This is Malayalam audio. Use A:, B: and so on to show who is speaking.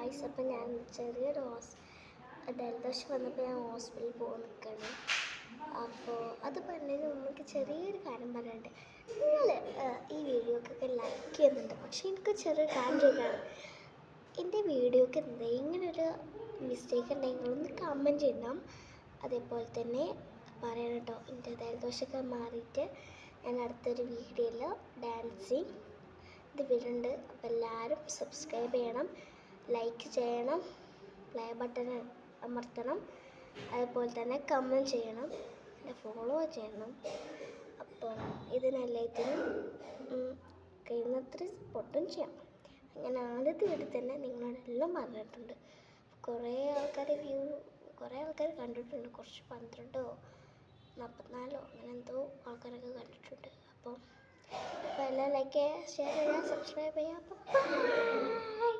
A: ഗായ്സ്, അപ്പം ഞാൻ ചെറിയൊരു ജലദോഷം വന്നപ്പോൾ ഞാൻ ഹോസ്പിറ്റലിൽ പോകാൻ നിൽക്കുകയാണ്. അപ്പോൾ അത് പറഞ്ഞതിന് നമുക്ക് ചെറിയൊരു കാര്യം പറയാനുണ്ട്. നിങ്ങൾ ഈ വീഡിയോക്കൊക്കെ ലൈക്ക് ചെയ്യുന്നുണ്ട്, പക്ഷേ എനിക്ക് ചെറിയൊരു കാര്യം ചോദിക്കാണ്. എൻ്റെ വീഡിയോക്ക് എന്തെങ്കിലും ഒരു മിസ്റ്റേക്ക് ഉണ്ടെങ്കിൽ ഒന്ന് കമൻറ്റ് ചെയ്യണം. അതേപോലെ തന്നെ പറയണം കേട്ടോ. എൻ്റെ ജലദോഷമൊക്കെ മാറിയിട്ട് ഞാൻ അടുത്തൊരു വീഡിയോയിൽ ഡാൻസിങ് ഇത് വരുന്നുണ്ട്. അപ്പോൾ എല്ലാവരും സബ്സ്ക്രൈബ് ചെയ്യണം, ലൈക്ക് ചെയ്യണം, പ്ലേ ബട്ടൺ അമർത്തണം, അതുപോലെ തന്നെ കമൻറ്റ് ചെയ്യണം, ഫോളോ ചെയ്യണം. അപ്പോൾ ഇതിനെല്ലാത്തിനും കഴിയുന്നത്ര സപ്പോർട്ടും ചെയ്യാം. അങ്ങനെ ആദ്യത്തെ വീട്ടിൽ തന്നെ നിങ്ങളോടെല്ലാം പറഞ്ഞിട്ടുണ്ട്. കുറേ ആൾക്കാർ കണ്ടിട്ടുണ്ട്. കുറച്ച് 12 44 അങ്ങനെ എന്തോ ആൾക്കാരൊക്കെ കണ്ടിട്ടുണ്ട്. അപ്പോൾ എല്ലാം ലൈക്ക് ചെയ്യുക, ഷെയർ ചെയ്യുക, സബ്സ്ക്രൈബ് ചെയ്യുക. ബൈ.